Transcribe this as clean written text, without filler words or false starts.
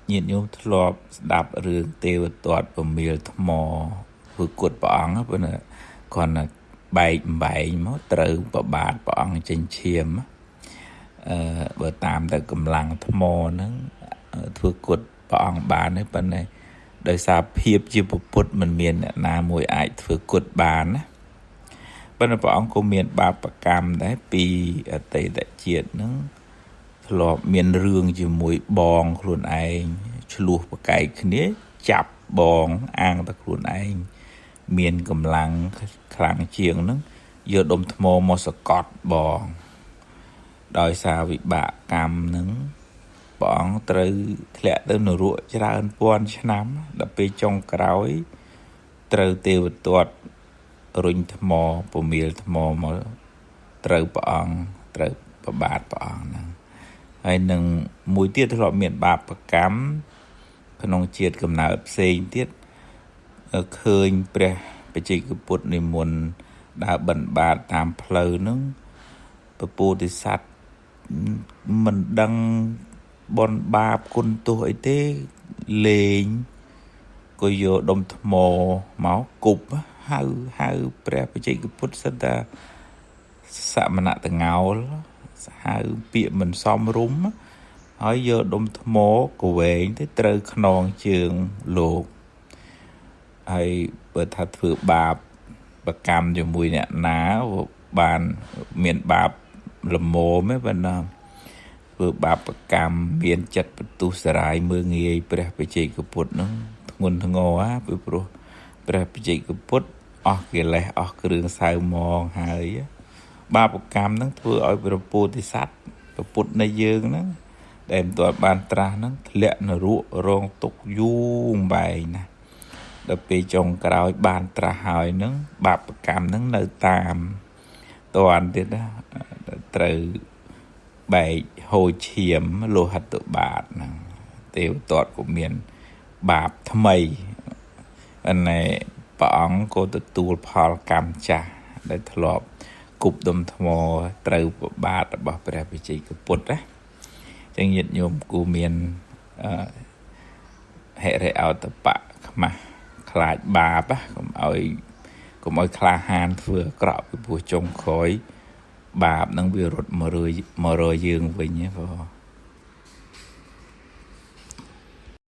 nhiệt nhôm thọp đạp rừng tiêu tuột và miel thmò vừa cột bỏng á bên còn là bảy bảy máu trừ và bạt bỏng trên chiêm bờ tam tại cầm lăng thmò nó vừa cột bỏng bàn ấy bên này đời sao hiệp chi bộ phút mình miền na mùi ai vừa cột bàn á bên này bỏng có miền ba bạc cam đấy pi ở tây đại triệt nó thọp miền rương chỉ mùi bong luôn ai chluhបកែកគ្នាចាប់បងអាងតខ្លួនឯងមានកម្លាំងខ្លាំងជាងហ្នឹងយកដុំថ្មមកសកត់បងដោយសារវិបាកកម្មហ្នឹងបងត្រូវធ្លាក់ទៅនរកច្រើនពាន់ឆ្នាំដល់ពេលចុងក្រោយត្រូវទេវទត្តរុញថ្មពមៀលថ្មមកត្រូវព្រះអង្គត្រូវប្របាទព្រះអង្គហ្នឹងហើយនឹងមួយទៀតធ្លាប់មានបាបកម្មក្នុងជាតិកំណើតផ្សេងទៀតឃើញព្រះបច្ចេកពុទ្ធនិមន្តដើរបិណ្ឌបាតតាមផ្លូវហ្នឹងពពោធិសត្វមិនដឹងបនបាបគុណទោសអីទេលេងក៏យកដុំថ្មមកគប់ហៅព្រះបច្ចេកពុទ្ធសិតថាសមណៈតងោលហៅពាក្យមិនសមរម្យហើយយកដុំថ្មកវែងទៅត្រូវខ្នងជើងលោកហើយបើថាធ្វើបាបប្រកម្មជាមួយអ្នកណាបានមានបាបល្មមឯបណ្ណាធ្វើបាបប្រកម្មមានចិត្តបន្ទុះសារាយមើងងាយព្រះបច្ចេកពុទ្ធហ្នឹងធ្ងន់ធ្ងរពីព្រោះព្រះបច្ចេកពុទ្ធអស់កិលេសអស់គ្រឿងសៅមងហើយបាបកម្មហ្នឹងធ្វើឲ្យព្រះពោធិសត្វព្រះពុទ្ធនៃយើងហ្នឹងដែលមិនទាន់បានត្រាស់ហ្នឹងធ្លាក់នរករងទុកយូរបែងណាដល់ពេលចុងក្រោយបានត្រាស់ហើយហ្នឹងបាបកម្មហ្នឹងនៅតាមតន់ទៀតណាត្រូវបែកហូរឈាមលោហិតបាតហ្នឹងទេវទត្តក៏មានបាបថ្មីઅનેព្រះអង្គក៏ទទួលផលកម្មចាស់ដែលធ្លាប់គប់ដុំថ្មត្រូវប្របាទរបស់ព្រះបច្ចេកពុទ្ធណាចឹងញាតិញោមគូមានហិរិអោតបៈខ្មាស់ខ្លាចបាបកុំឲ្យក្លាហានធ្វើអាក្រក់ពីព្រោះចុងក្រោយបាបនឹងវារត់មករយយើងវិញណាបង